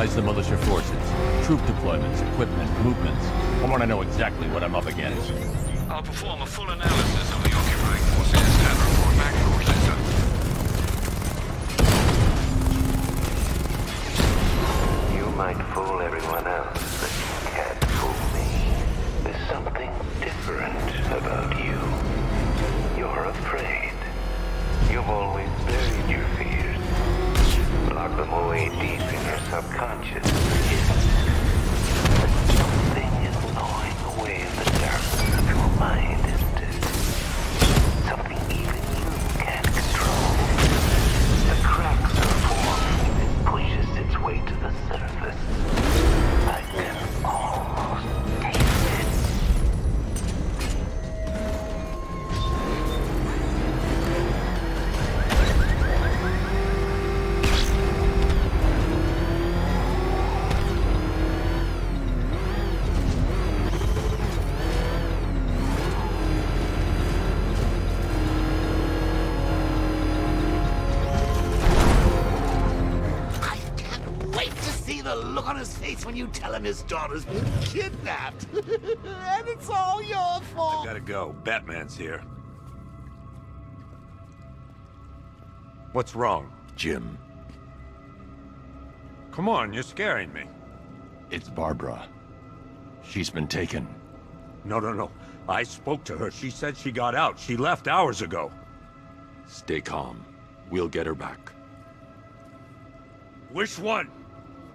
Analyze the militia forces, troop deployments, equipment, movements. I want to know exactly what I'm up against. I'll perform a full analysis of the occupying forces and report back shortly, sir. You might fool everyone else, but you can't fool me. There's something different about you. You're afraid. You've always buried your fears. Lock them away deep in your subconscious. But something is gnawing away in the darkness of your mind, isn't it? Something even you can't control. The cracks are forming and it pushes its way to the surface. I can almost taste it. Look on his face when you tell him his daughter's been kidnapped. And it's all your fault. I gotta go. Batman's here. What's wrong? Jim, Come on, you're scaring me. it's Barbara. She's been taken. No. I spoke to her. She said she got out. She left hours ago. Stay calm. We'll get her back. Which one?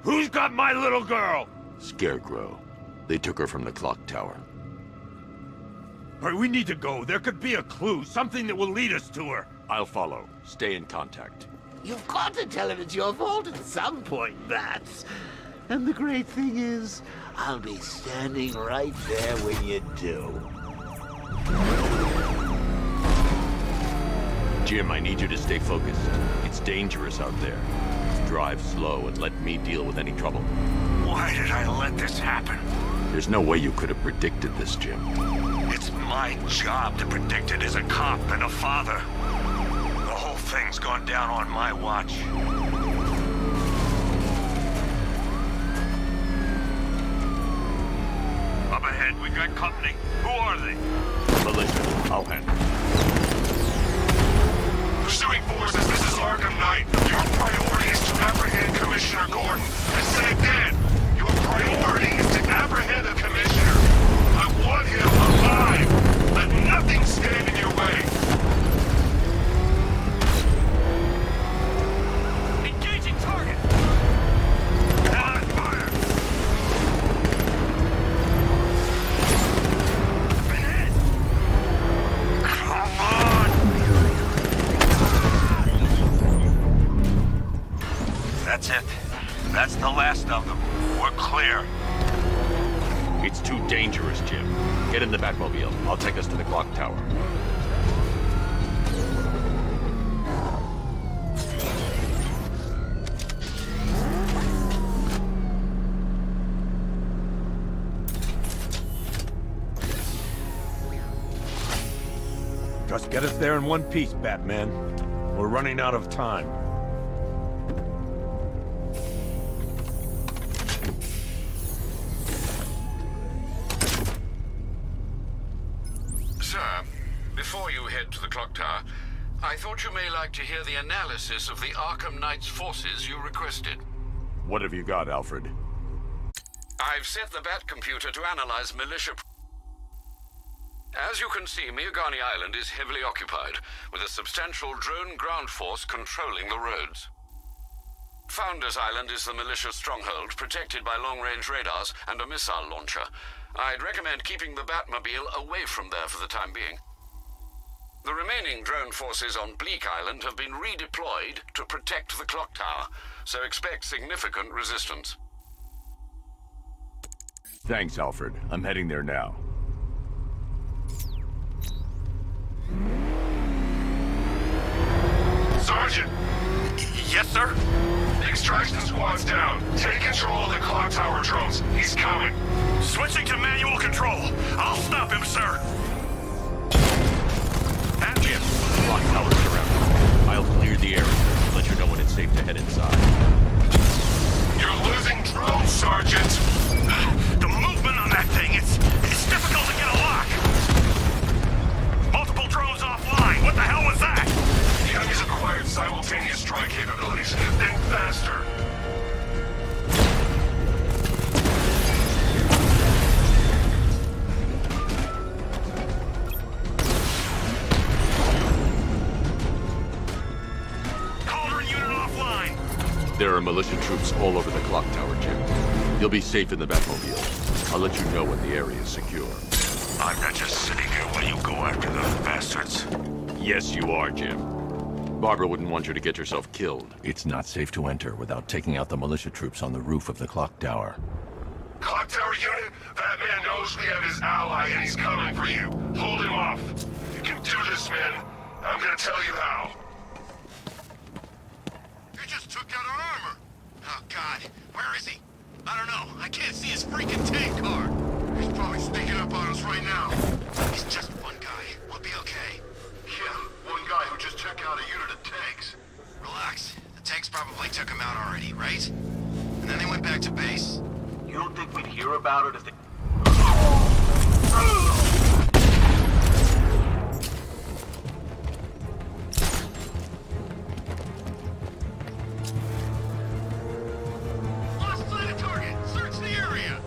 Who's got my little girl? Scarecrow. They took her from the clock tower. All right, we need to go. There could be a clue, something that will lead us to her. I'll follow. Stay in contact. You've got to tell him it's your fault at some point, Bats. And the great thing is, I'll be standing right there when you do. Jim, I need you to stay focused. It's dangerous out there. Drive slow and let me deal with any trouble. Why did I let this happen? There's no way you could have predicted this, Jim. It's my job to predict it as a cop and a father. The whole thing's gone down on my watch. Up ahead, we got company. Who are they? Militia, I'll handle it. Pursuing forces, this is Arkham Knight. Your priority is to apprehend Commissioner Gordon. I say again, your priority is to apprehend the Commissioner. I want him alive. Let nothing stand in your way. Engaging target. On fire. Ahead. Come on. That's it. That's the last of them. We're clear. It's too dangerous, Jim. Get in the Batmobile. I'll take us to the clock tower. Just get us there in one piece, Batman. We're running out of time. Sir, before you head to the clock tower, I thought you may like to hear the analysis of the Arkham Knight's forces you requested. What have you got, Alfred? I've set the Bat computer to analyze militia. As you can see, Miagani Island is heavily occupied, with a substantial drone ground force controlling the roads. Founders Island is the militia stronghold, protected by long-range radars and a missile launcher. I'd recommend keeping the Batmobile away from there for the time being. The remaining drone forces on Bleak Island have been redeployed to protect the clock tower, so expect significant resistance. Thanks, Alfred. I'm heading there now. Sergeant! Yes, sir? The extraction squad's down. Take control of the clock tower drones. He's coming. Switching to manual control. I'll stop him, sir. Jim, the clock tower's surrounded. I'll clear the area. Let you know when it's safe to head inside. You're losing drones, Sergeant! The movement on that thing, it's difficult to get a lock! Multiple drones offline, what the hell was that? The enemy's acquired simultaneous strike capabilities. Think faster! There are militia troops all over the clock tower, Jim. You'll be safe in the Batmobile. I'll let you know when the area is secure. I'm not just sitting here while you go after those bastards. Yes, you are, Jim. Barbara wouldn't want you to get yourself killed. It's not safe to enter without taking out the militia troops on the roof of the clock tower. Clock tower unit, that man knows we have his ally and he's coming for you. Hold him off. You can do this, man. I'm gonna tell you how. He just took out our armor. Oh, God. Where is he? I don't know. I can't see his freaking tank car. He's probably sneaking up on us right now. He's just one guy. We'll be okay. Yeah, one guy who just took out a unit of tanks. Relax. The tanks probably took him out already, right? And then they went back to base. You don't think we'd hear about it if they... Lost sight of target. Search the area.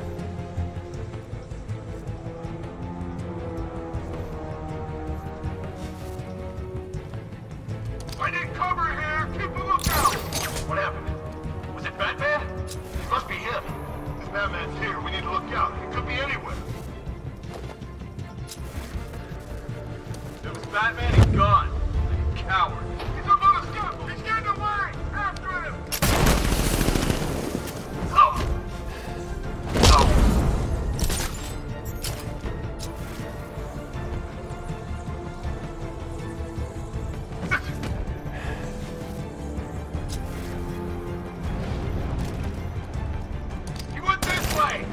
I need cover here! Keep a lookout! What happened? Was it Batman? It must be him. If Batman's here, we need to look out. He could be anywhere. If it was Batman, he's gone. You coward. He's up on the scaffold! He's getting away! After him! Oh! Oh! He went this way!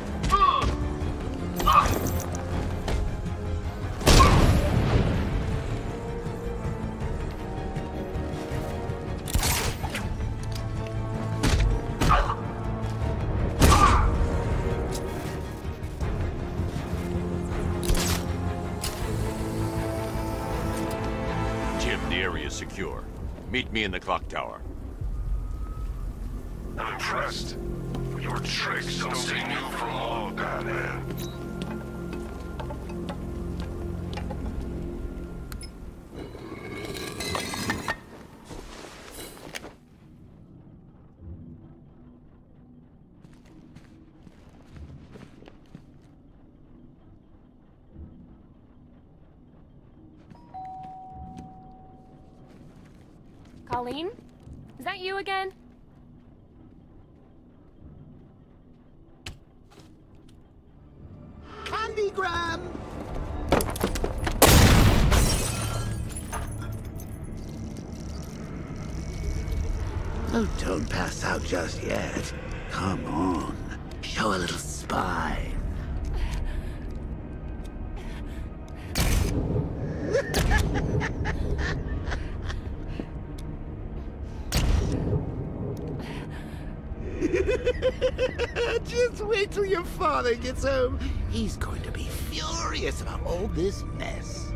Jim, the area is secure. Meet me in the clock tower. I'm impressed. Your tricks don't seem new from all, Batman. Colleen? Is that you again? Candygram! Oh, don't pass out just yet. Come on. Show a little spine. Just wait till your father gets home. He's going to be furious about all this mess.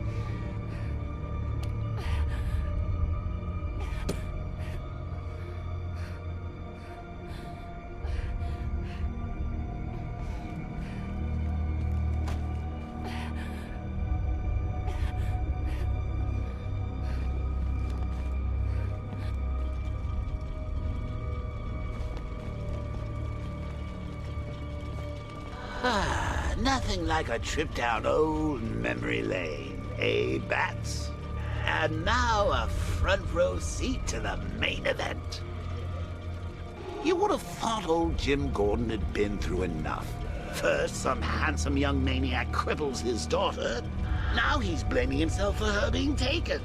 Nothing like a trip down old memory lane, eh, Bats? And now a front row seat to the main event. You would have thought old Jim Gordon had been through enough. First, some handsome young maniac cripples his daughter. Now he's blaming himself for her being taken.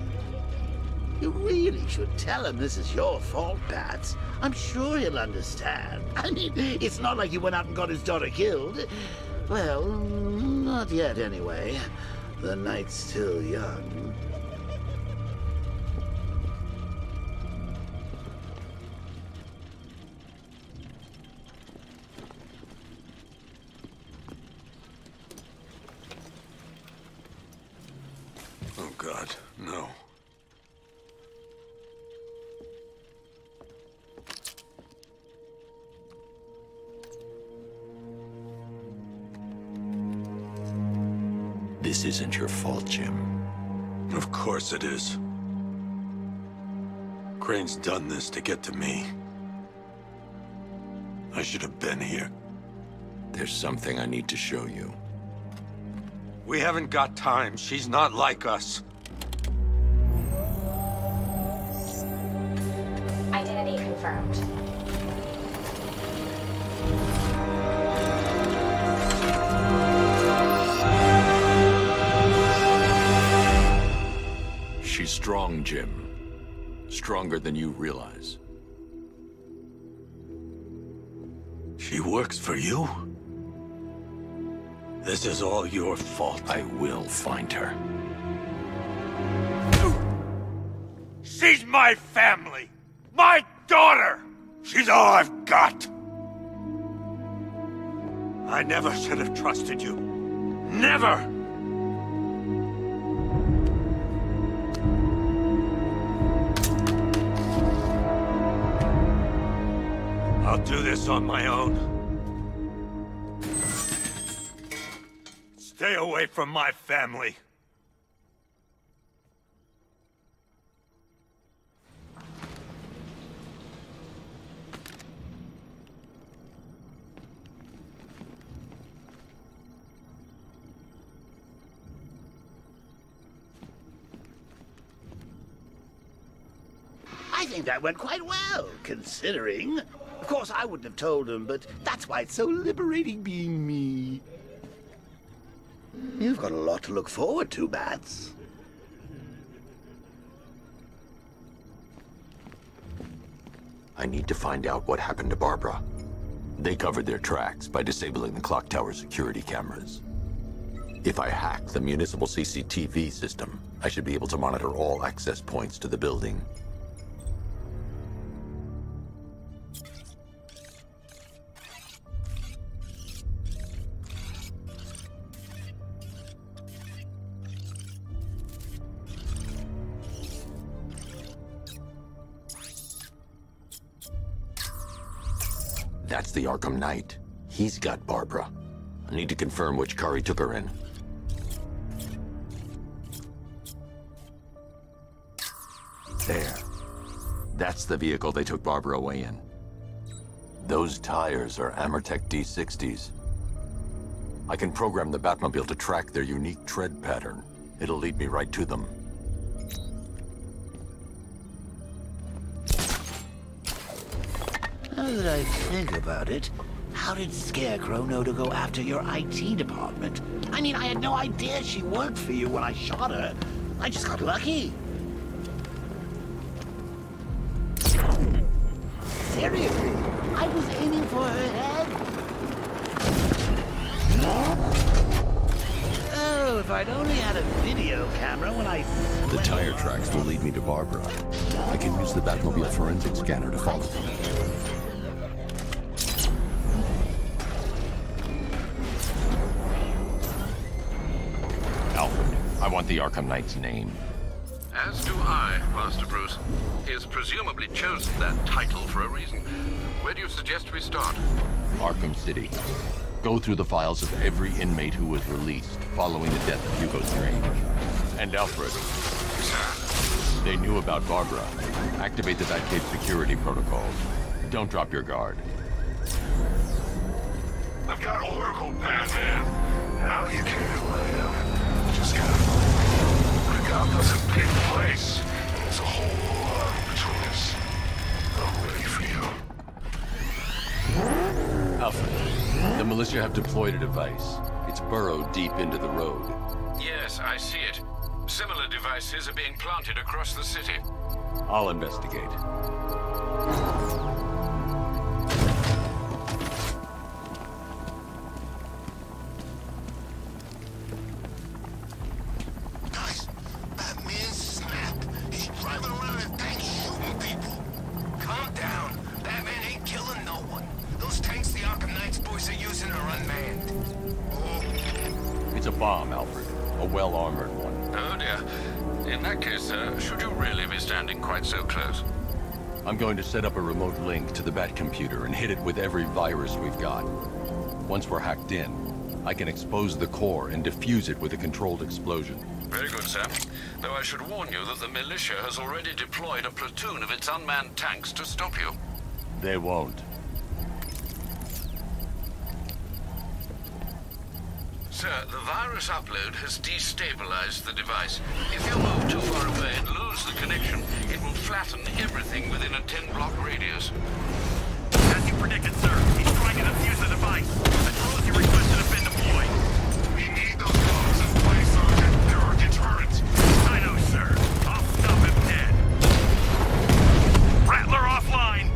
You really should tell him this is your fault, Bats. I'm sure he'll understand. I mean, it's not like you went out and got his daughter killed. Well, not yet anyway. The night's still young. This isn't your fault, Jim. Of course it is. Crane's done this to get to me. I should have been here. There's something I need to show you. We haven't got time. She's not like us. Identity confirmed. She's strong, Jim. Stronger than you realize. She works for you? This is all your fault. I will find her. She's my family! My daughter! She's all I've got! I never should have trusted you. Never! I'll do this on my own. Stay away from my family. I think that went quite well, considering. Of course, I wouldn't have told him, but that's why it's so liberating being me. You've got a lot to look forward to, Bats. I need to find out what happened to Barbara. They covered their tracks by disabling the clock tower security cameras. If I hack the municipal CCTV system, I should be able to monitor all access points to the building. That's the Arkham Knight. He's got Barbara. I need to confirm which car he took her in. There. That's the vehicle they took Barbara away in. Those tires are Amertech D60s. I can program the Batmobile to track their unique tread pattern. It'll lead me right to them. Now that I think about it, how did Scarecrow know to go after your IT department? I mean, I had no idea she worked for you when I shot her. I just got lucky. Seriously, I was aiming for her head. Oh, if I'd only had a video camera when I... The tire tracks will lead me to Barbara. I can use the Batmobile forensic scanner to follow them. Alfred, I want the Arkham Knight's name. As do I, Master Bruce. He has presumably chosen that title for a reason. Where do you suggest we start? Arkham City. Go through the files of every inmate who was released following the death of Hugo Strange. And Alfred. Sir. They knew about Barbara. Activate the Batcave security protocols. Don't drop your guard. I've got Oracle, Batman. Now you can live. Just gotta... Gotham's a big place. There's a whole lot between us. I'm ready for you. Alfred, the militia have deployed a device. It's burrowed deep into the road. Yes, I see it. Similar devices are being planted across the city. I'll investigate. It's a bomb, Alfred. A well-armored one. Oh dear. In that case, should you really be standing quite so close? I'm going to set up a remote link to the Bat computer and hit it with every virus we've got. Once we're hacked in, I can expose the core and defuse it with a controlled explosion. Very good, sir. Though I should warn you that the militia has already deployed a platoon of its unmanned tanks to stop you. They won't. Sir, the virus upload has destabilized the device. If you move too far away and lose the connection, it will flatten everything within a 10-block radius. As you predicted, sir, he's trying to defuse the device. The drones you requested have been deployed. We need those bombs in place, Sergeant. There are deterrents. I know, sir. I'll stop him dead. Rattler offline.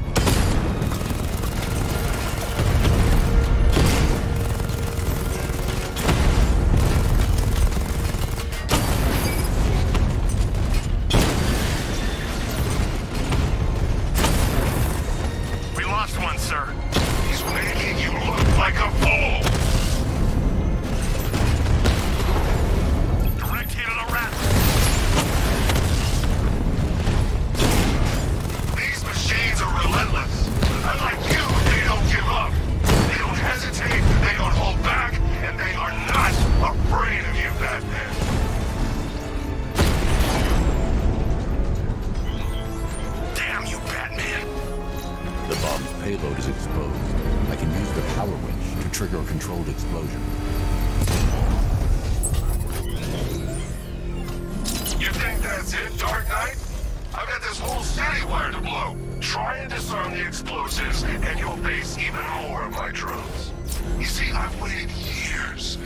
We lost one, sir. He's making you look like a fool! Direct hit on a rattler. These machines are relentless. Unlike you, they don't give up. They don't hesitate, they don't hold back, and they are not afraid of you, Batman. Damn you, Batman. The bomb's payload is exposed. I can use the power winch to trigger a controlled explosion. You think that's it, Dark Knight? I've got this whole city wired to blow. Try and disarm the explosives, and you'll face even more of my drones. You see, I've waited years.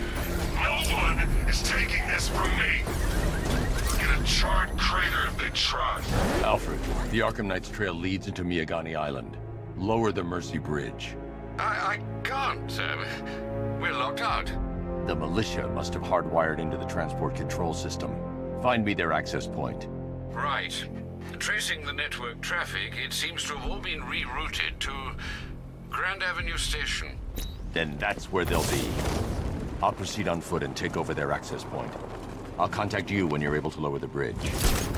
No one is taking this from me. Get a charred crater if they try. Alfred, the Arkham Knight's trail leads into Miagani Island. Lower the Mercy Bridge. I can't, sir. We're locked out. The militia must have hardwired into the transport control system. Find me their access point. Right. Tracing the network traffic, it seems to have all been rerouted to Grand Avenue Station. Then that's where they'll be. I'll proceed on foot and take over their access point. I'll contact you when you're able to lower the bridge.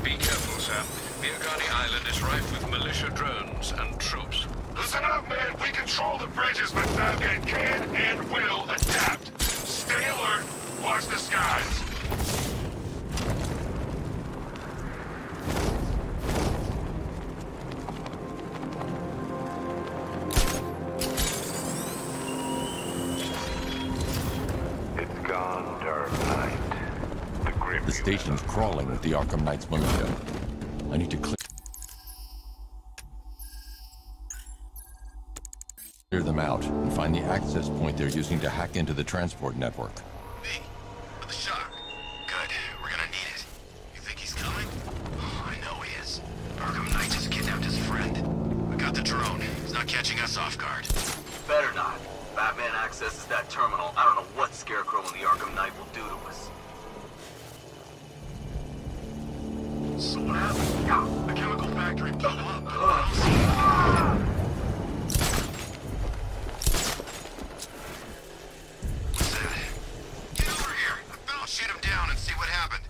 Be careful, sir. Miagani Island is rife with militia drones and troops. Listen up, man. We control the bridges, but Batman can and will adapt. Stay alert. Watch the skies. It's gone dark night. The grim The station's crawling with the Arkham Knight's militia. I need to clear them out and find the access point they're using to hack into the transport network. Me? With the shock. Good. We're gonna need it. You think he's coming? Oh, I know he is. Arkham Knight just kidnapped his friend. We got the drone. He's not catching us off guard. Better not. Batman accesses that terminal. I don't know what Scarecrow and the Arkham Knight will do to us. So what happened? The chemical factory blew up. I don't see it. What's that? Get over here. I'll shoot him down and see what happened.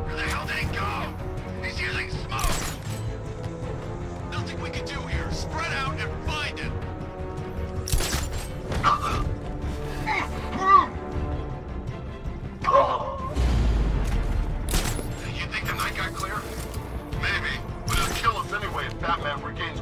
Where the hell did he go? He's using smoke! Nothing we can do here. Spread out and find him! You think the night got clear? Maybe, but it'll kill us anyway if Batman regains...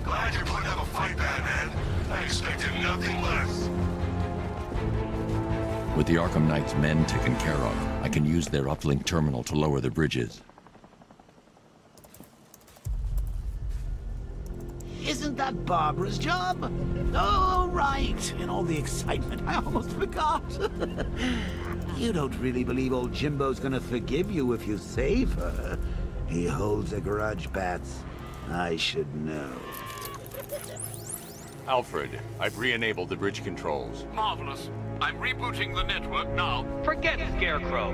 Glad you're putting up a fight, Batman. I expected nothing less. With the Arkham Knight's men taken care of, I can use their uplink terminal to lower the bridges. Isn't that Barbara's job? Oh, right. In all the excitement, I almost forgot. You don't really believe old Jimbo's gonna forgive you if you save her. He holds a grudge, Bats. I should know. Alfred, I've re-enabled the bridge controls. Marvelous. I'm rebooting the network now. Forget Scarecrow.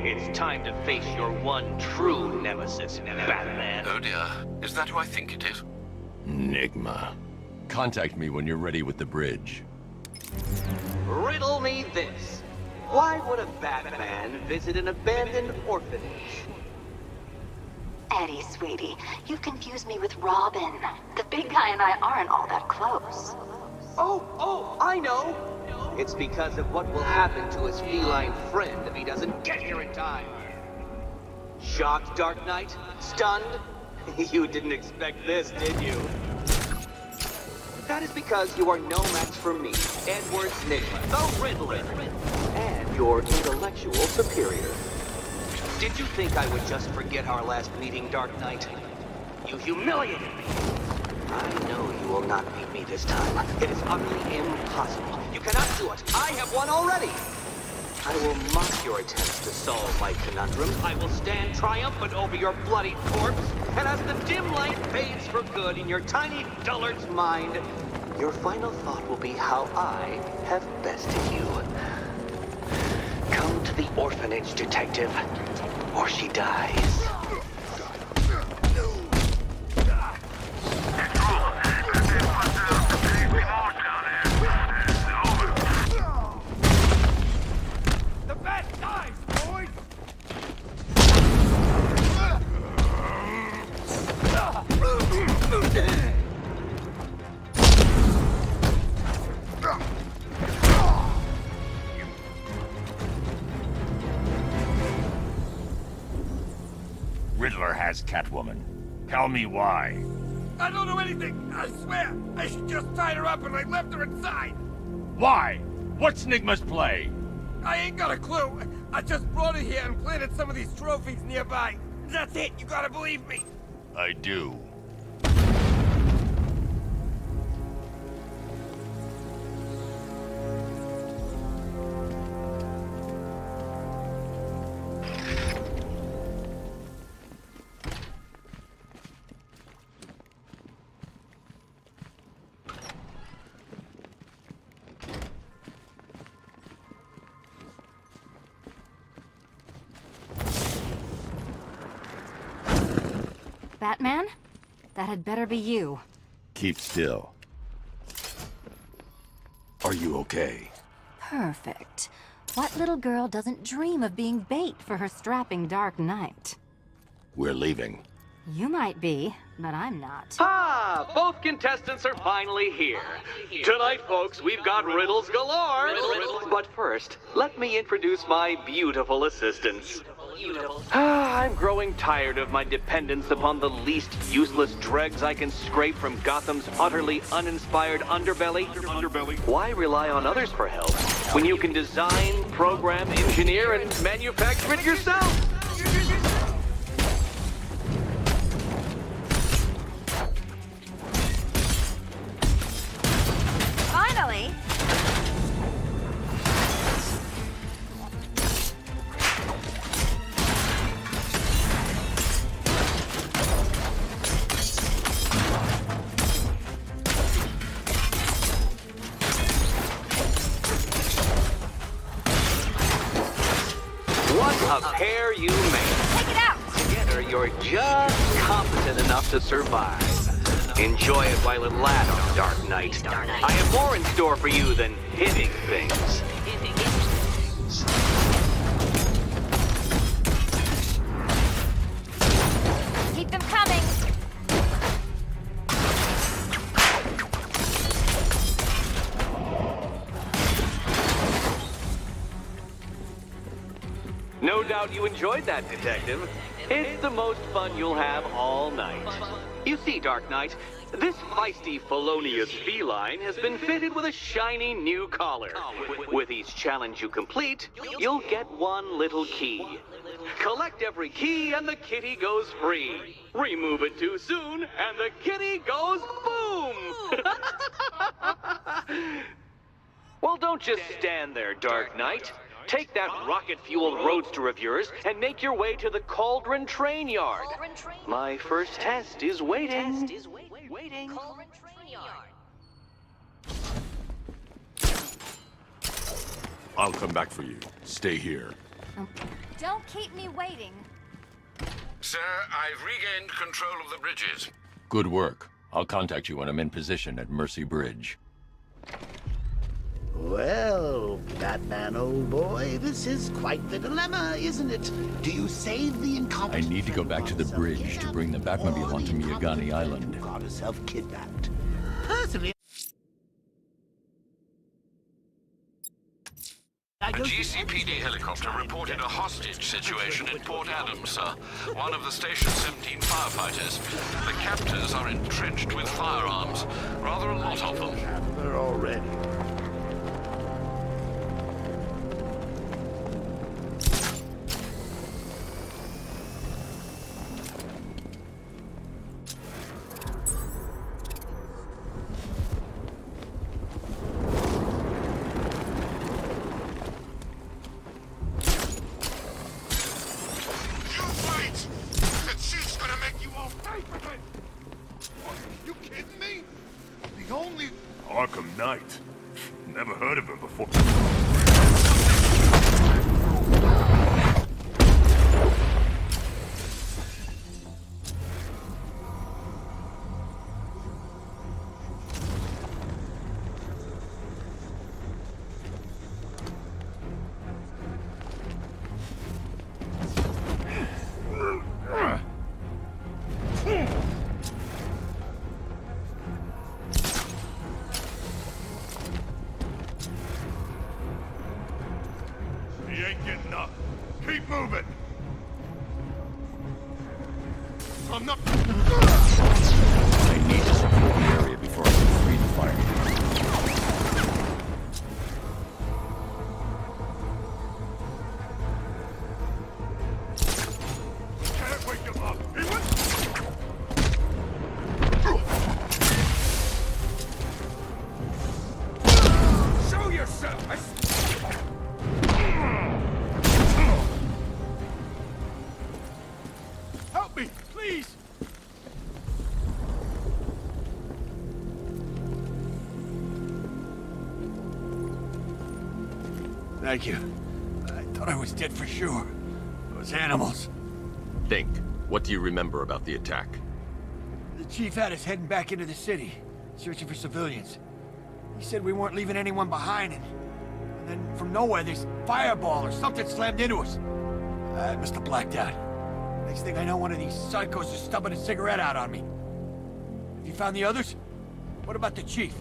It's time to face your one true nemesis, Batman. Oh dear. Is that who I think it is? Enigma. Contact me when you're ready with the bridge. Riddle me this. Why would a Batman visit an abandoned orphanage? Eddie, sweetie, you confused me with Robin. The big guy and I aren't all that close. Oh, I know! It's because of what will happen to his feline friend if he doesn't get here in time. Shocked, Dark Knight? Stunned? You didn't expect this, did you? That is because you are no match for me, Edward Nigma, the Riddler, and your intellectual superior. Did you think I would just forget our last meeting, Dark Knight? You humiliated me. I know you will not beat me this time. It is utterly impossible. You cannot do it. I have won already. I will mock your attempts to solve my conundrums. I will stand triumphant over your bloody corpse. And as the dim light fades for good in your tiny dullard's mind, your final thought will be how I have bested you. Come to the orphanage, detective, or she dies. The bat dies, boys! Riddler has Catwoman. Tell me why. I don't know anything, I swear. I just tied her up and I left her inside. Why? What's Nigma's play? I ain't got a clue. I just brought her here and planted some of these trophies nearby. That's it, you gotta believe me. I do. Batman? That had better be you. Keep still. Are you okay? Perfect. What little girl doesn't dream of being bait for her strapping Dark Knight? We're leaving. You might be, but I'm not. Ah, both contestants are finally here. Tonight, folks, we've got riddles galore. But first, let me introduce my beautiful assistants. I'm growing tired of my dependence upon the least useless dregs I can scrape from Gotham's utterly uninspired underbelly. Why rely on others for help when you can design, program, engineer, and manufacture it yourself? Finally! What a pair you make. Take it out! Together, you're just competent enough to survive. Enjoy it while it lasts, Dark Knight. I have more in store for you than hitting things. Keep them coming! No doubt you enjoyed that, Detective. It's the most fun you'll have all night. You see, Dark Knight, this feisty, felonious feline has been fitted with a shiny new collar. With each challenge you complete, you'll get one little key. Collect every key and the kitty goes free. Remove it too soon and the kitty goes boom! Well, don't just stand there, Dark Knight. Take that rocket-fueled roadster of yours and make your way to the Cauldron Train Yard. My first test is waiting. Cauldron Train Yard. I'll come back for you. Stay here. Don't keep me waiting. Sir, I've regained control of the bridges. Good work. I'll contact you when I'm in position at Mercy Bridge. Well, Batman, old boy, this is quite the dilemma, isn't it? Do you save the I incompetent... need to go back to the bridge to bring the Batmobile onto Miyagani Island. ...got herself kidnapped? Personally... A GCPD helicopter reported a hostage situation in Port Adams, sir. One of the Station 17 firefighters. The captors are entrenched with firearms. Rather a lot of them. They're already... Arkham Knight. Never heard of him before. He ain't getting up. Keep moving. I'm not... I need to secure the area before I can free the fire. Can't wake him up. He went... Show yourself! Help me, please! Thank you. I thought I was dead for sure. Those animals. Think. What do you remember about the attack? The chief had us heading back into the city, searching for civilians. He said we weren't leaving anyone behind, and then from nowhere, this fireball or something slammed into us. I must have blacked out. Next thing I know, one of these psychos is stubbing a cigarette out on me. Have you found the others? What about the chief?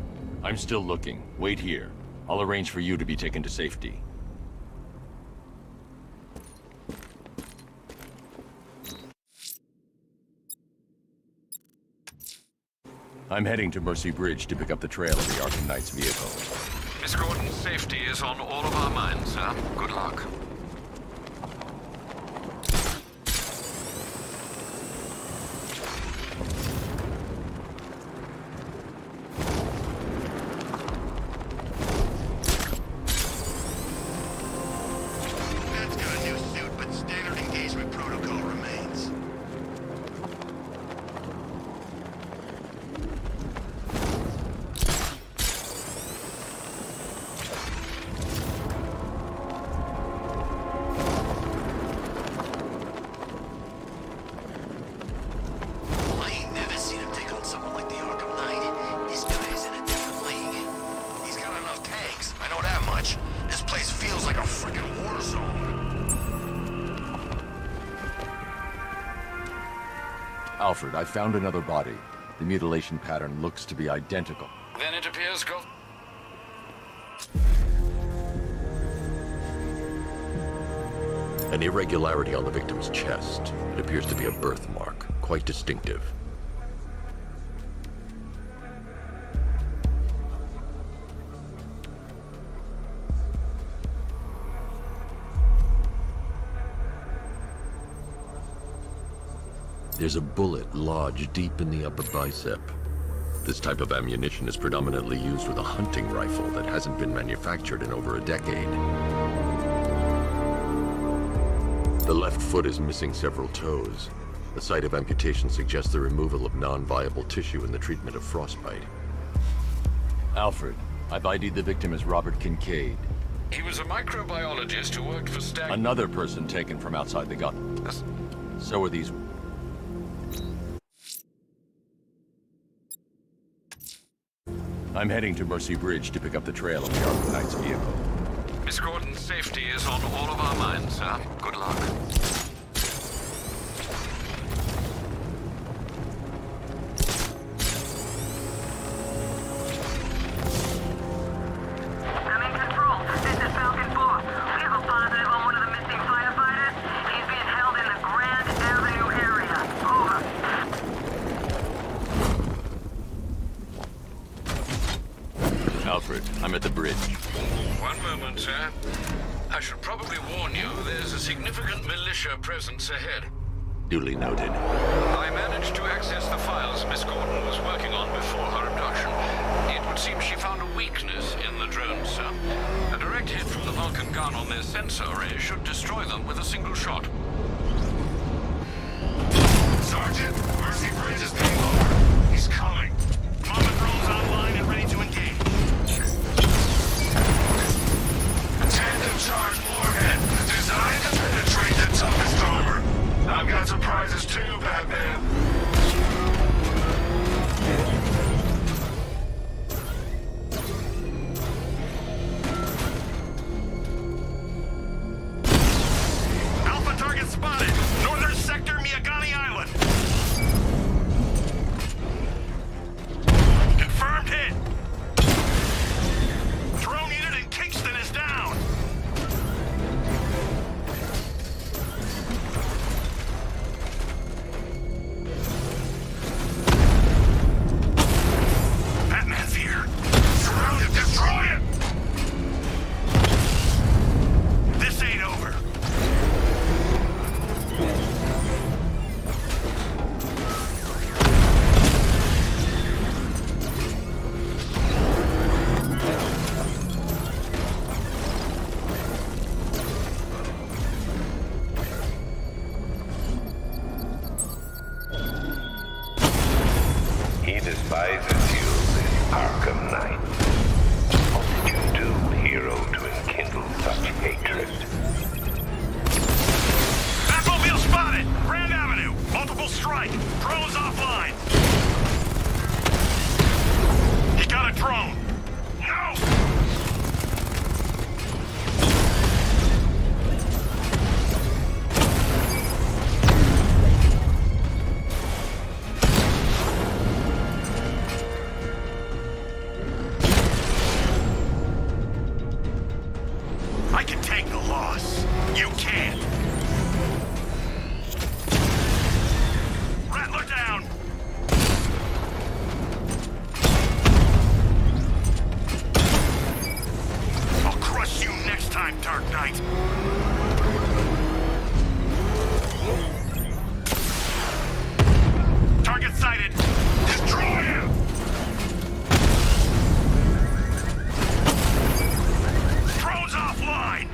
I'm still looking. Wait here. I'll arrange for you to be taken to safety. I'm heading to Mercy Bridge to pick up the trail of the Arkham Knight's vehicle. Miss Gordon's safety is on all of our minds, sir. Good luck. That's got a new suit, but standard engagement protocol remains. I ain't never seen him take on someone like the Arkham Knight. This guy is in a different league. He's got enough tanks, I know that much. This place feels like a freaking war zone. Alfred, I found another body. The mutilation pattern looks to be identical. Then it appears An irregularity on the victim's chest. It appears to be a birthmark, quite distinctive. There's a bullet lodged deep in the upper bicep. This type of ammunition is predominantly used with a hunting rifle that hasn't been manufactured in over a decade. The left foot is missing several toes. The site of amputation suggests the removal of non-viable tissue in the treatment of frostbite. Alfred, I've ID'd the victim as Robert Kincaid. He was a microbiologist who worked for Stag... Another person taken from outside the gun. So are these... I'm heading to Mercy Bridge to pick up the trail of the Arkham Knight's vehicle. Miss Gordon's safety is on all of our minds, sir. Good luck. Alfred, I'm at the bridge. One moment, sir. I should probably warn you, there's a significant militia presence ahead. Duly noted. I managed to access the files Miss Gordon was working on before her abduction. It would seem she found a weakness in the drones, sir. A direct hit from the Vulcan gun on their sensor array should destroy them with a single shot. Sergeant, Mercy Bridge is being over. He's coming. Mama drones online and ready to engage. Tandem charge warhead, designed to penetrate the toughest armor. I've got surprises too, Batman. Alpha target spotted. Northern sector, Miyagani Island. Confirmed hit. Drone unit in Kingston is down. Batman's here. Surround him, destroy him! This ain't over. He despises you, this Arkham Knight. What did you do, hero, to enkindle such hatred? Batmobile spotted! Grand Avenue! Multiple strike! Drones offline! He got a drone! No! I can take the loss. You can't. Rattler down! I'll crush you next time, Dark Knight. Target sighted. Destroy him! Drones offline!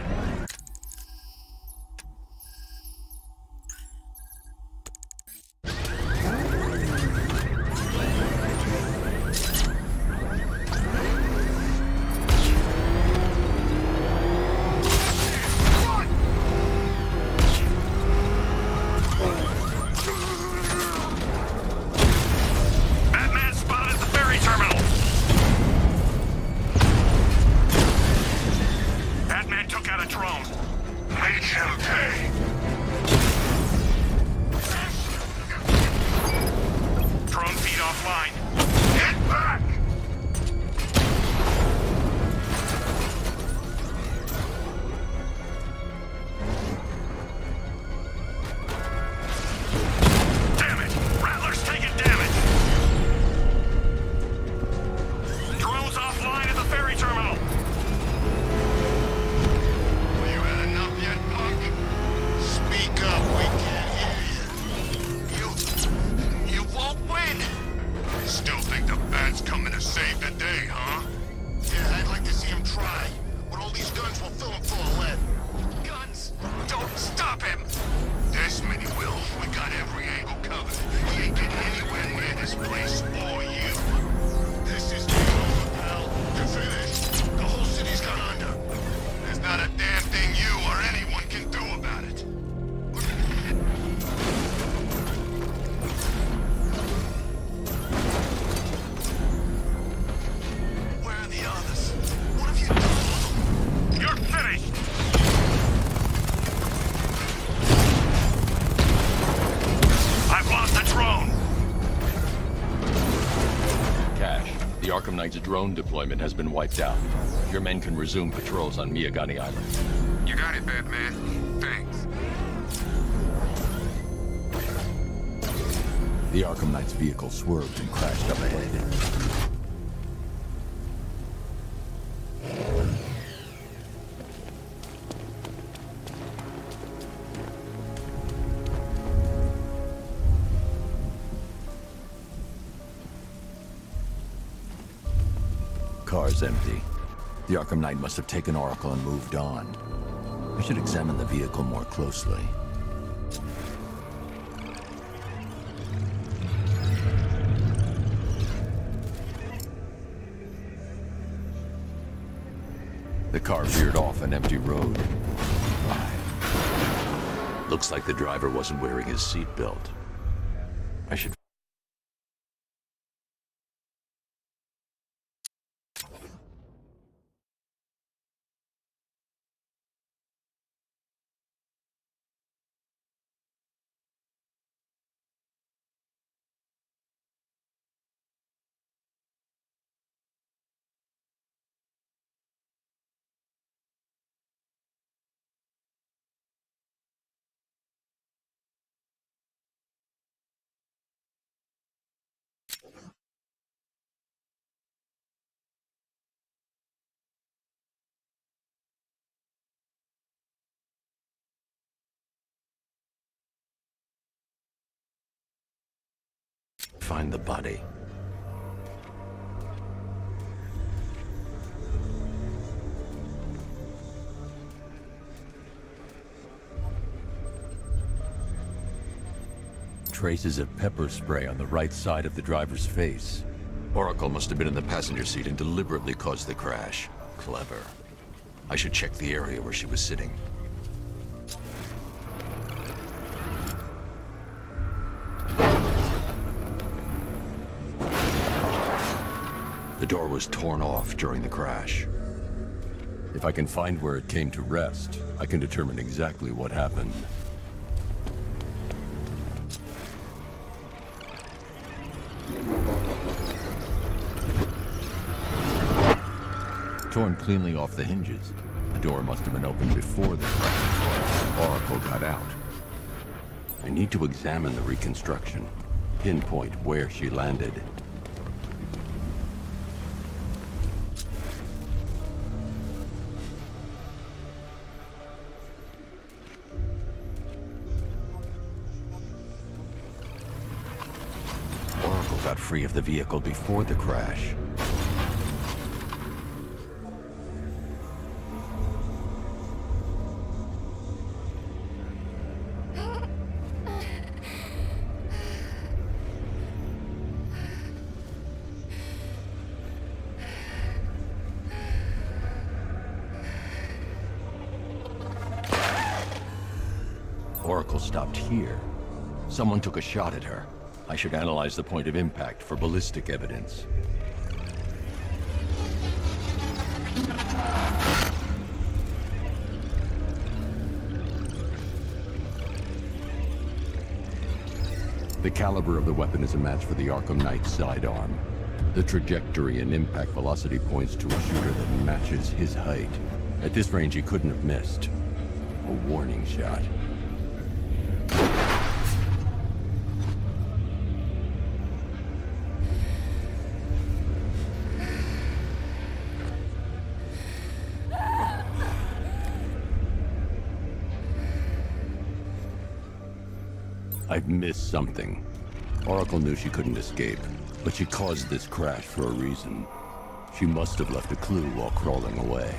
Knight's drone deployment has been wiped out. Your men can resume patrols on Miyagani Island. You got it, Batman. Thanks. The Arkham Knight's vehicle swerved and crashed up ahead. Car's empty. The Arkham Knight must have taken Oracle and moved on. I should examine the vehicle more closely. The car veered off an empty road. Looks like the driver wasn't wearing his seatbelt. I should... Find the body. Traces of pepper spray on the right side of the driver's face. Oracle must have been in the passenger seat and deliberately caused the crash. Clever. I should check the area where she was sitting. The door was torn off during the crash. If I can find where it came to rest, I can determine exactly what happened. Torn cleanly off the hinges. The door must have been opened before the crash. Oracle got out. I need to examine the reconstruction, pinpoint where she landed. Oracle got free of the vehicle before the crash. Oracle stopped here. Someone took a shot at her. I should analyze the point of impact for ballistic evidence. The caliber of the weapon is a match for the Arkham Knight's sidearm. The trajectory and impact velocity points to a shooter that matches his height. At this range, he couldn't have missed. A warning shot. I've missed something. Oracle knew she couldn't escape, but she caused this crash for a reason. She must have left a clue while crawling away.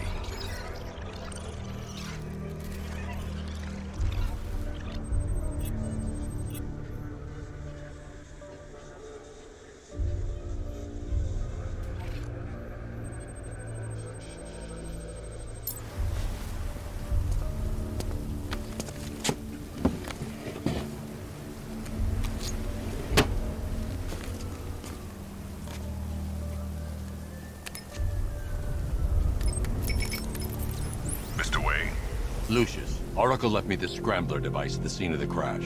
Lucius, Oracle left me the scrambler device at the scene of the crash.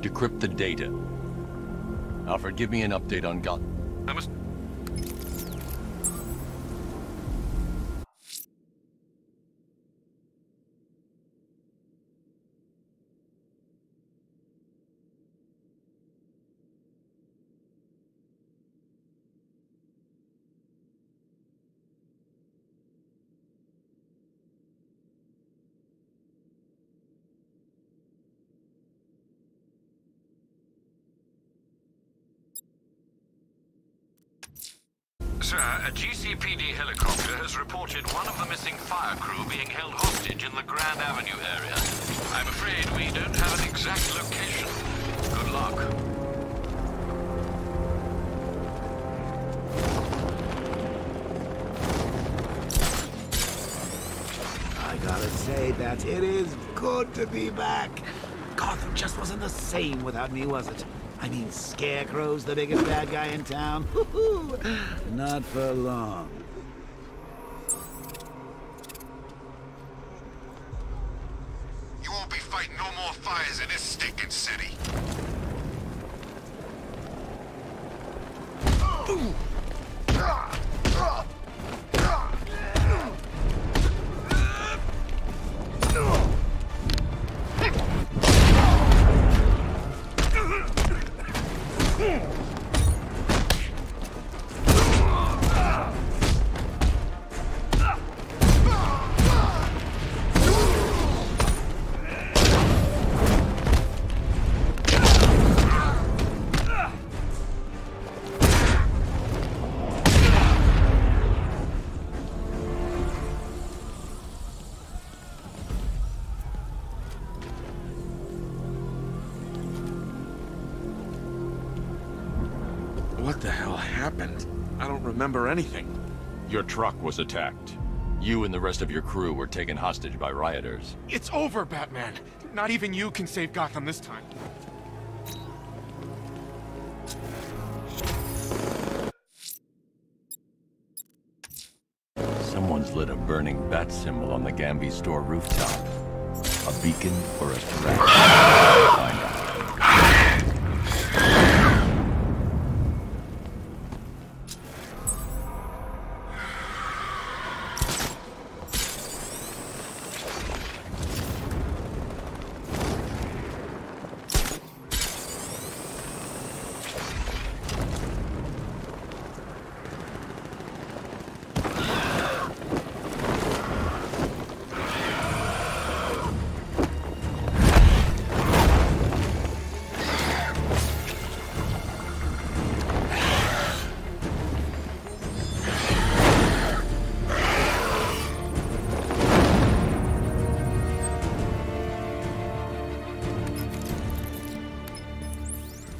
Decrypt the data. Alfred, give me an update on Sir, a GCPD helicopter has reported one of the missing fire crew being held hostage in the Grand Avenue area. I'm afraid we don't have an exact location. Good luck. I gotta say that it is good to be back. Gotham just wasn't the same without me, was it? I mean, Scarecrow's the biggest bad guy in town. Not for long. You won't be fighting no more fires in this stinking city. What the hell happened? I don't remember anything. Your truck was attacked. You and the rest of your crew were taken hostage by rioters. It's over, Batman. Not even you can save Gotham this time. Someone's lit a burning bat symbol on the Gamby store rooftop. A beacon or a threat? Find out.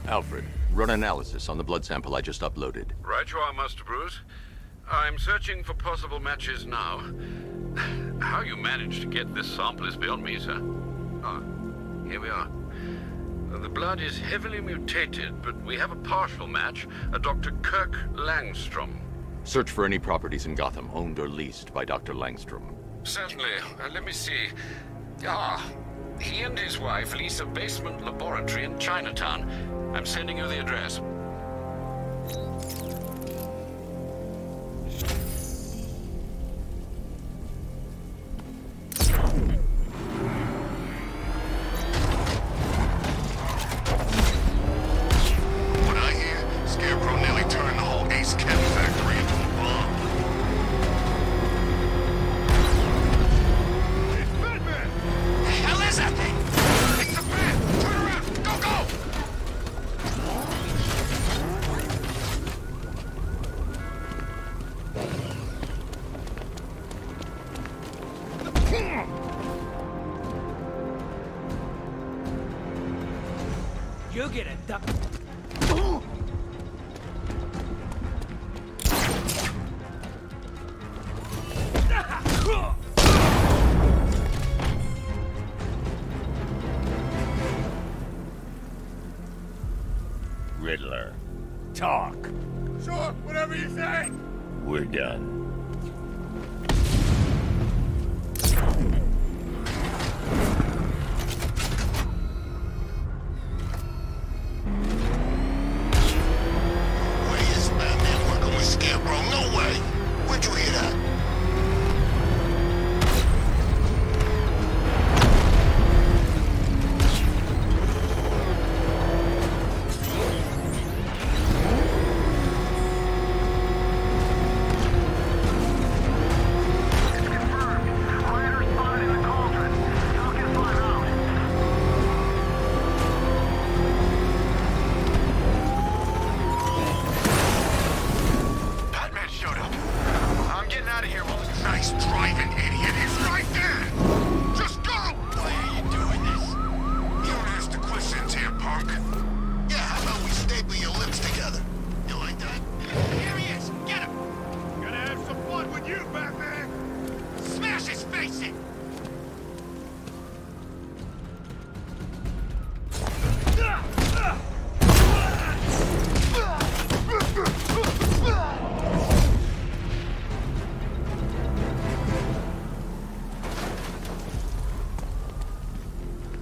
Alfred, run analysis on the blood sample I just uploaded. Right you are, Master Bruce. I'm searching for possible matches now. How you managed to get this sample is beyond me, sir. Ah, here we are. The blood is heavily mutated, but we have a partial match, a Dr. Kirk Langstrom. Search for any properties in Gotham owned or leased by Dr. Langstrom. Certainly. Let me see. Ah, he and his wife lease a basement laboratory in Chinatown. I'm sending you the address. What I hear, Scarecrow nearly turned the whole Ace Chem factory into a bomb. It's Batman! The hell is that thing? It's the Bat! Turn around! Go, go! You get a duck. Riddler, talk. Sure, whatever you say. We're done. Where is Batman working with Scarecrow? No way! Where'd you hear that? Nice driving, idiot. It's right there. Just go. Why are you doing this? You don't ask the questions here, punk. Yeah, how about we staple your lips together? You like that? Here he is. Get him. Gonna have some fun with you, Batman. Smash his face in.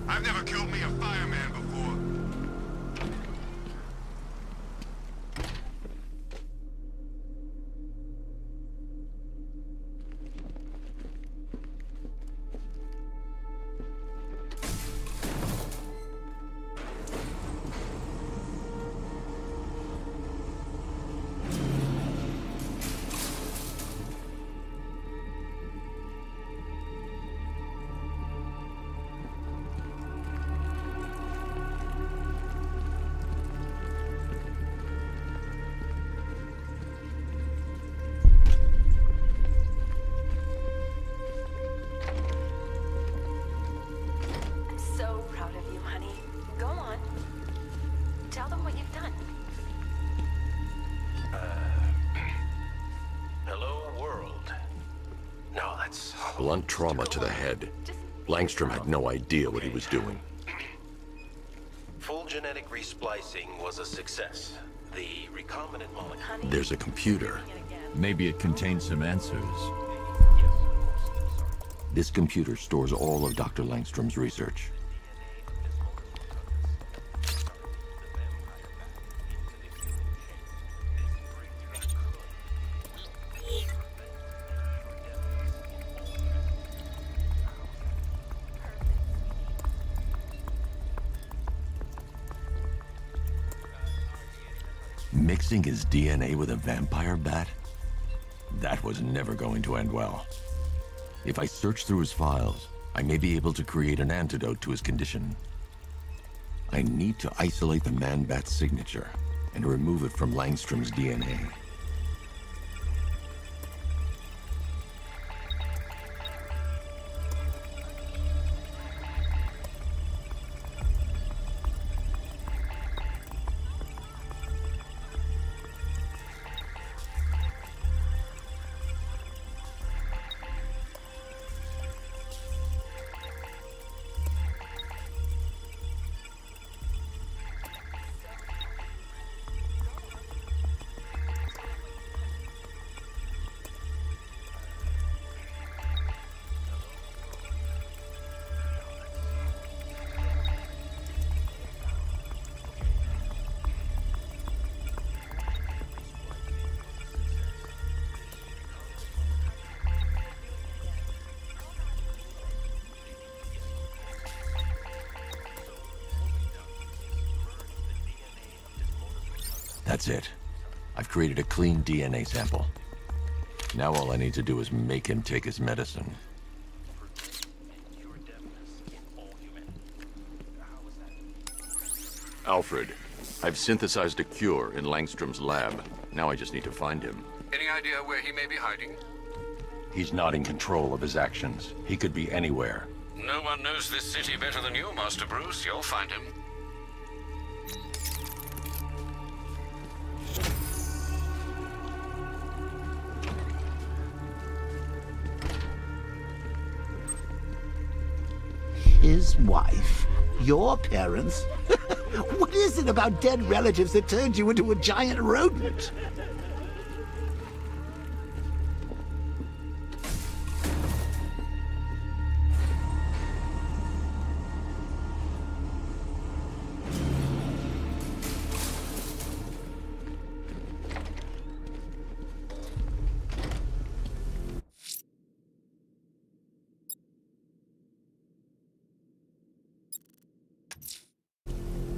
I've never killed me a fireman before. So proud of you, honey. Go on. Tell them what you've done. Hello, world. No, that's... Blunt trauma to the head. Langstrom had no idea what he was doing. Full genetic resplicing was a success. The recombinant molecule... There's a computer. Maybe it contains some answers. This computer stores all of Dr. Langstrom's research. Mixing his DNA with a vampire bat? That was never going to end well. If I search through his files, I may be able to create an antidote to his condition. I need to isolate the man-bat's signature and remove it from Langstrom's DNA. That's it. I've created a clean DNA sample. Now all I need to do is make him take his medicine. Alfred, I've synthesized a cure in Langstrom's lab. Now I just need to find him. Any idea where he may be hiding? He's not in control of his actions. He could be anywhere. No one knows this city better than you, Master Bruce. You'll find him. His wife? Your parents? What is it about dead relatives that turned you into a giant rodent?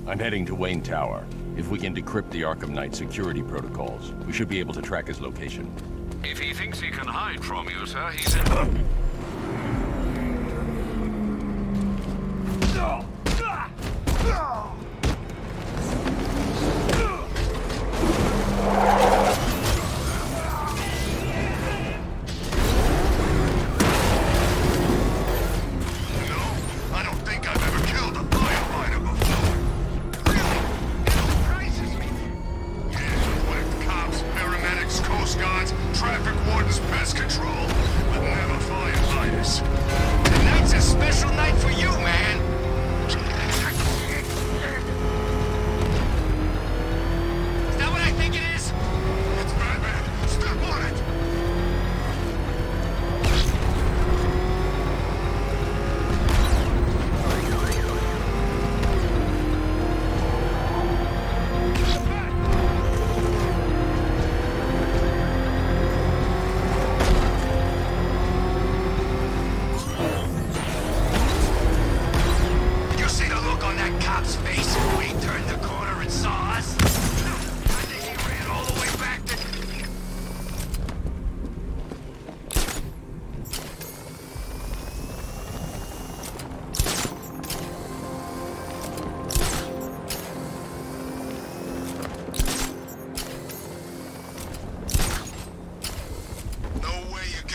I'm heading to Wayne Tower. If we can decrypt the Arkham Knight security protocols, we should be able to track his location. If he thinks he can hide from you, sir, he's in...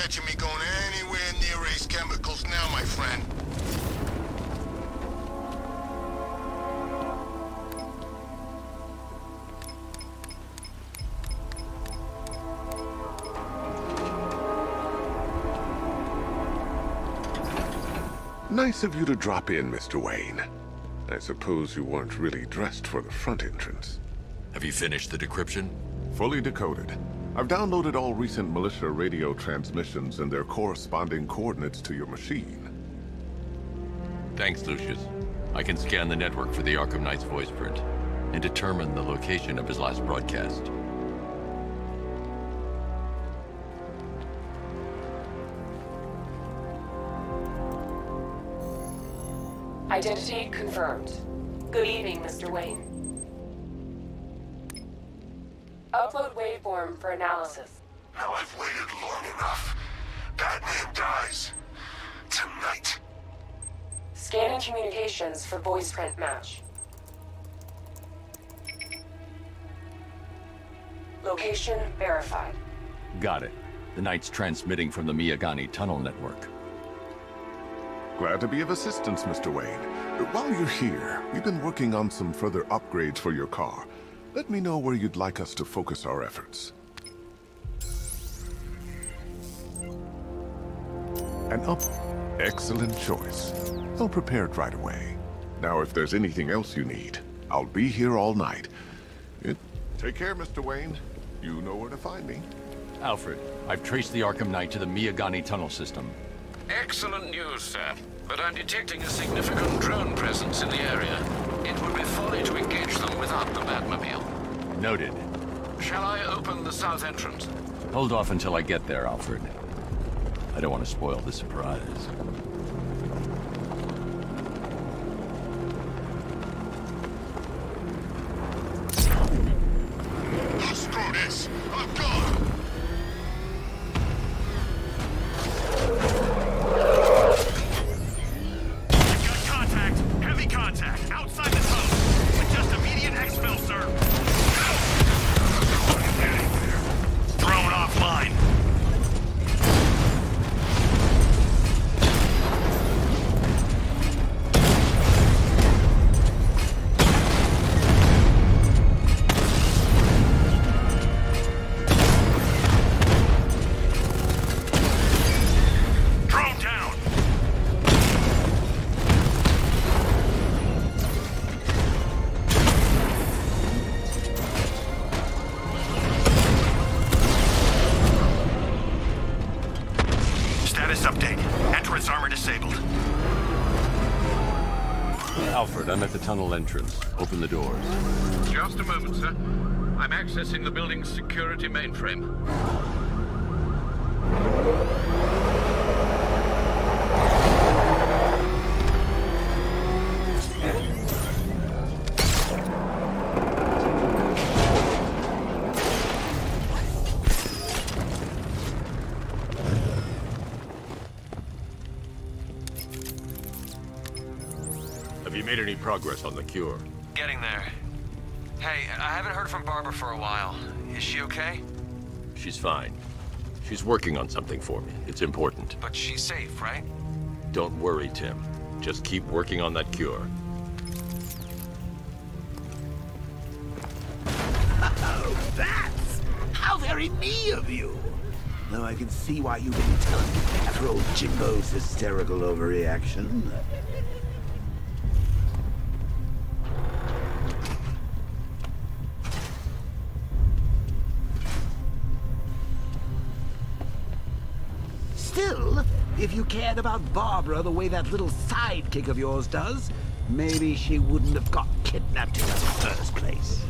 catching me going anywhere near Ace Chemicals now, my friend. Nice of you to drop in, Mr. Wayne. I suppose you weren't really dressed for the front entrance. Have you finished the decryption? Fully decoded. I've downloaded all recent militia radio transmissions and their corresponding coordinates to your machine. Thanks, Lucius. I can scan the network for the Arkham Knight's voice print and determine the location of his last broadcast. Identity confirmed. Good evening, Mr. Wayne. Upload waveform for analysis. Now I've waited long enough. Batman dies. Tonight. Scanning communications for voice print match. Location verified. Got it. The Knight's transmitting from the Miyagani tunnel network. Glad to be of assistance, Mr. Wayne. While you're here, we've been working on some further upgrades for your car. Let me know where you'd like us to focus our efforts. Excellent choice. I'll prepare it right away. Now, if there's anything else you need, I'll be here all night. Take care, Mr. Wayne. You know where to find me. Alfred, I've traced the Arkham Knight to the Miyagani tunnel system. Excellent news, sir. But I'm detecting a significant drone presence in the area. It would be folly to engage them without the Batmobile. Noted. Shall I open the south entrance? Hold off until I get there, Alfred. I don't want to spoil the surprise. Screw this! I'm gone! Outside the tunnel. Suggest immediate exfil, sir. Drone offline. Alfred, I'm at the tunnel entrance. Open the doors. Just a moment, sir. I'm accessing the building's security mainframe. Have you made any progress on the cure? Getting there. Hey, I haven't heard from Barbara for a while. Is she okay? She's fine. She's working on something for me. It's important. But she's safe, right? Don't worry, Tim. Just keep working on that cure. Oh, that's how very me of you. Though I can see why you've been telling me after old Jimbo's hysterical overreaction. Still, if you cared about Barbara the way that little sidekick of yours does, maybe she wouldn't have got kidnapped in the first place.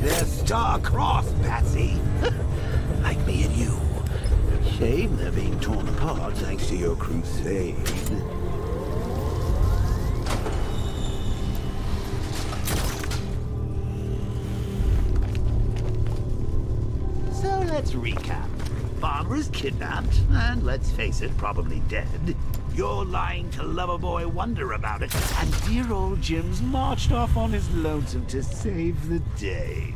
They're star-crossed, Patsy. Like me and you. Shame they're being torn apart thanks to your crusade. So let's recap. Barbara's kidnapped, and let's face it, probably dead. You're lying to Loverboy Wonder about it, and dear old Jim's marched off on his lonesome to save the day.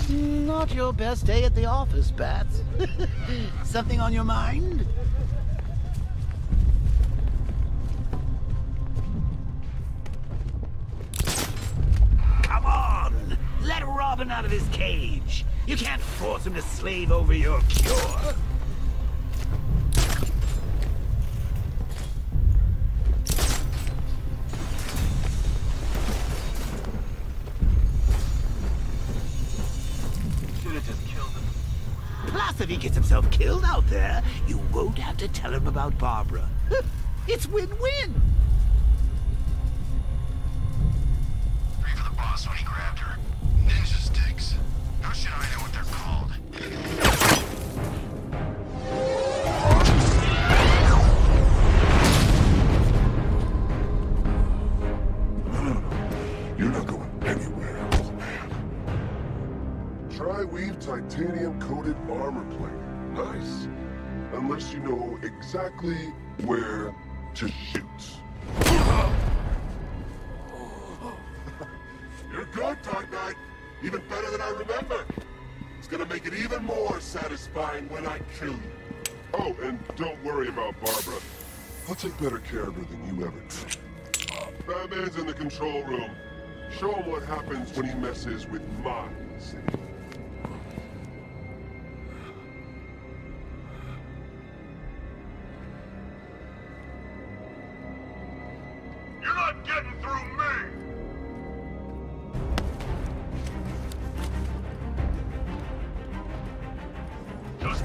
Not your best day at the office, Bats. Something on your mind? Come on! Let Robin out of his cage. You can't force him to slave over your cure. Plus, if he gets himself killed out there, you won't have to tell him about Barbara. It's win-win. Pray for the boss when he grabbed her. Ninja sticks. How should I know what they're called? No. You're not going anywhere, old man. Tri-weave titanium-coated armor plate. Nice. Unless you know exactly where to shoot. You're good, Dark Knight. Even better than I remember. It's gonna make it even more satisfying when I kill you. Oh, and don't worry about Barbara. I'll take better care of her than you ever did. Batman's in the control room. Show him what happens when he messes with my city. You're not getting through me! Just...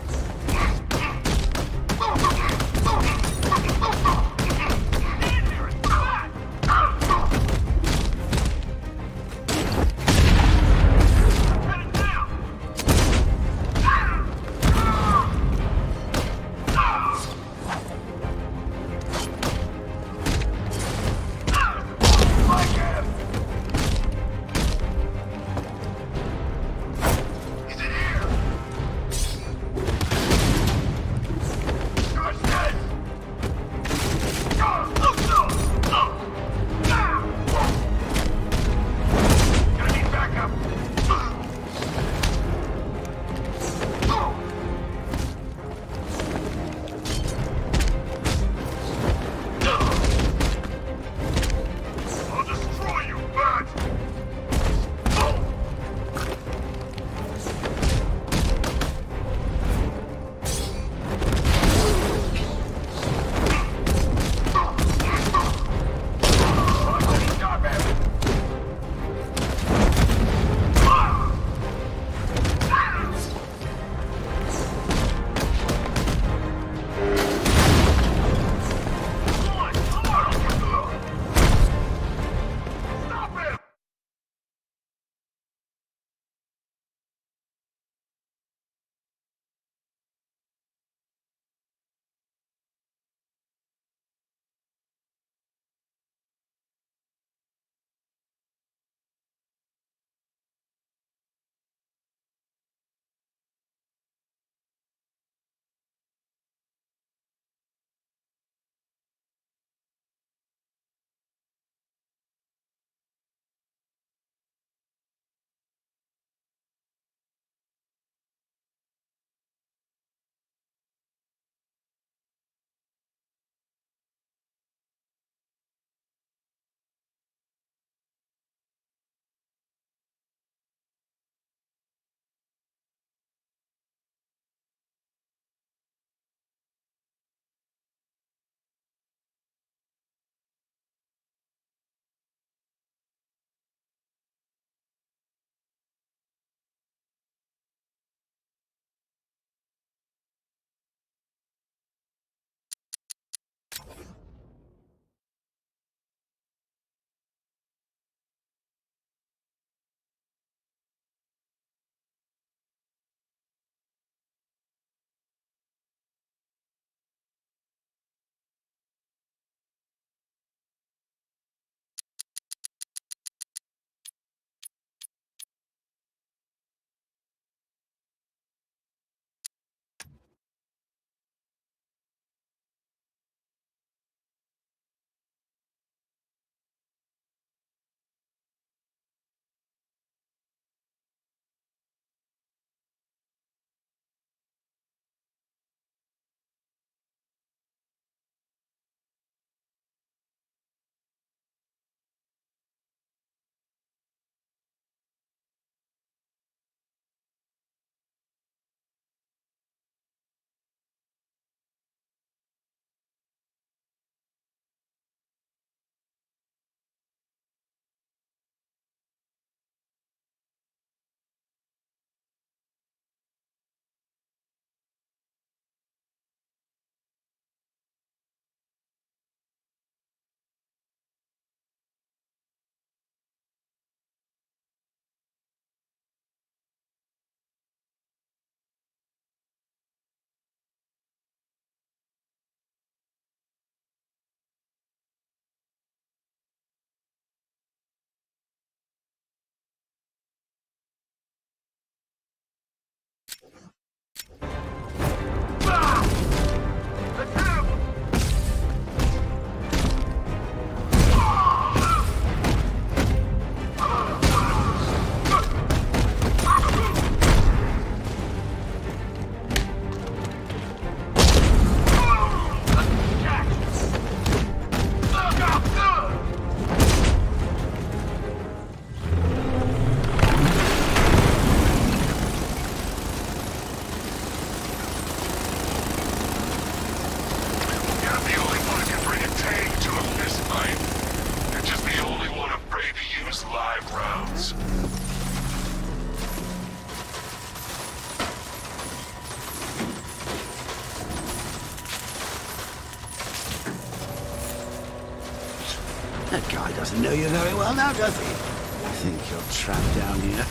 That guy doesn't know you very well now, does he? I think you're trapped down here.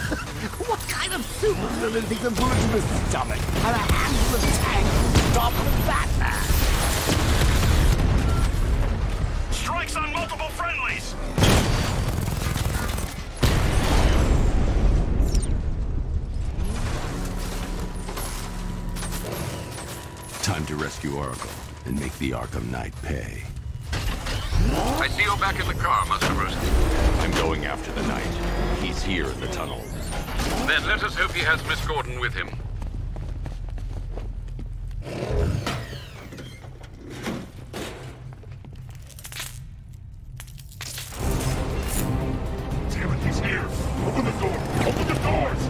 What kind of supervillain thinks a bullet in his stomach and a handful of tanks will stop the Batman? Strikes on multiple friendlies! Time to rescue Oracle and make the Arkham Knight pay. I see you're back in the car, Master Bruce. I'm going after the Knight. He's here in the tunnel. Then let us hope he has Miss Gordon with him. Damn it, he's here! Open the door! Open the doors!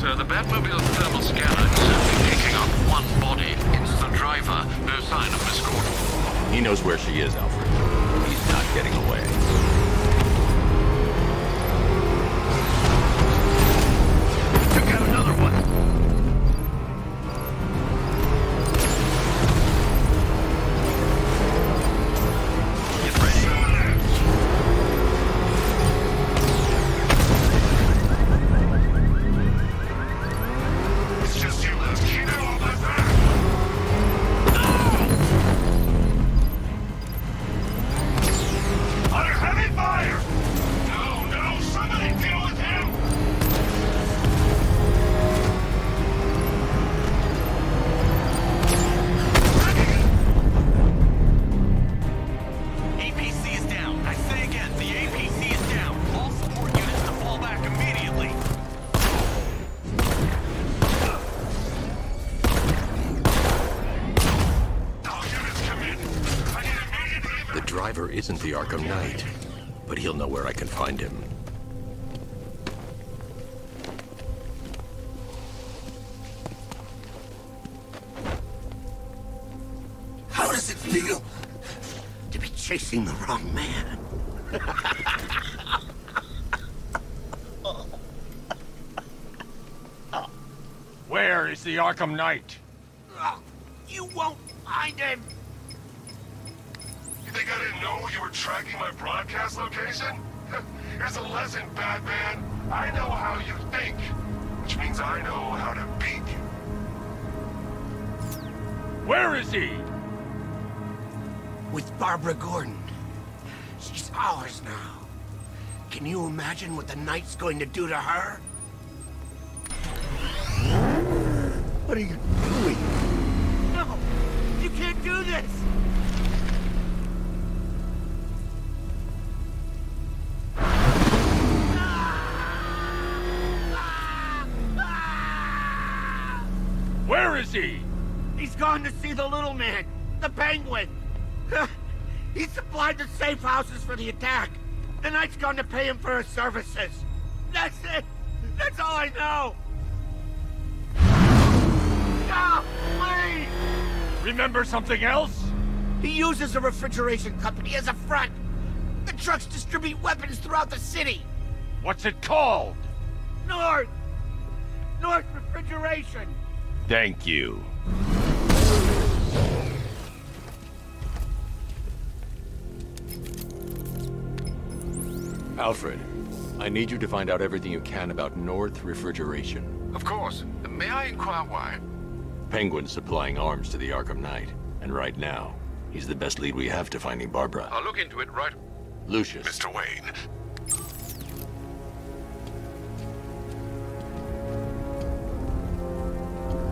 Sir, the Batmobile's thermal scanner is only picking up one body. It's the driver. No sign of Miss Gordon. He knows where she is, Alfred. He's not getting away. Took out another one! Get ready. It's just you left. You know all that back! Under heavy fire! No, no, somebody deal with him! APC is down. I say again, the APC is down. All support units to fall back immediately. All units come in. I need immediate The driver isn't the Arkham Knight, but he'll know where I can find him. How does it feel to be chasing the wrong man? Where is the Arkham Knight? You won't find him! You think I didn't know you were tracking my broadcast location? Here's a lesson, Batman. I know how you think, which means I know how to beat you. Where is he? With Barbara Gordon. She's ours now. Can you imagine what the Knight's going to do to her? What are you doing? No! You can't do this! Where is he? He's gone to see the little man, the Penguin. He supplied the safe houses for the attack. The Knight's gone to pay him for his services. That's it. That's all I know. Stop, please. Remember something else? He uses a refrigeration company as a front. The trucks distribute weapons throughout the city. What's it called? North Refrigeration. Thank you. Alfred, I need you to find out everything you can about North Refrigeration. Of course. May I inquire why? Penguin's supplying arms to the Arkham Knight, and right now, he's the best lead we have to finding Barbara. I'll look into it right... Lucius. Mr. Wayne.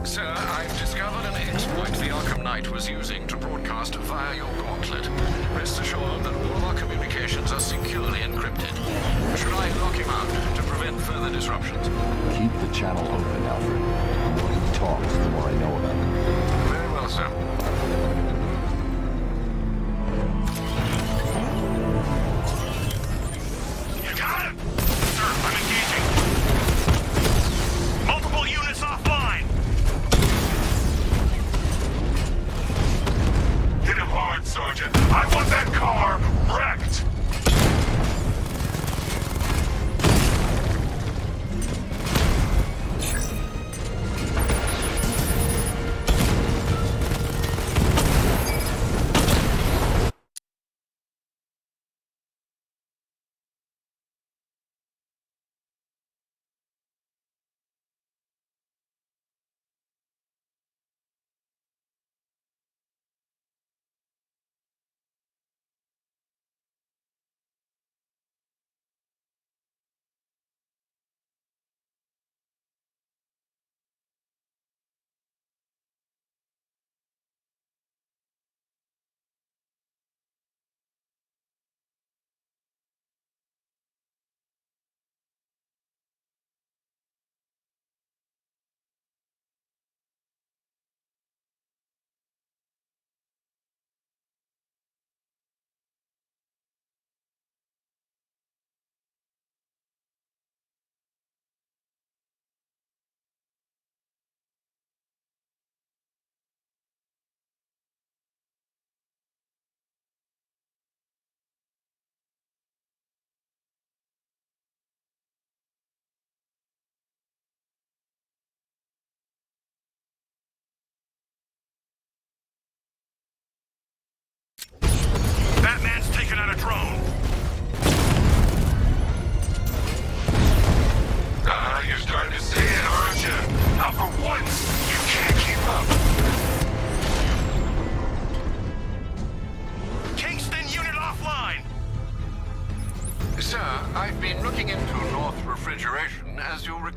Sir, I've discovered an exploit the Arkham Knight was using to broadcast via your gauntlet. Rest assured that all of our communications are securely encrypted. Should I lock him out to prevent further disruptions? Keep the channel open, Alfred. The more he talks, the more I know about him. Very well, sir. You got him! Sir, I'm engaging. Multiple units offline! Hit him hard, Sergeant. I want that car wrecked. Sir, I've been looking into North Refrigeration as you requested.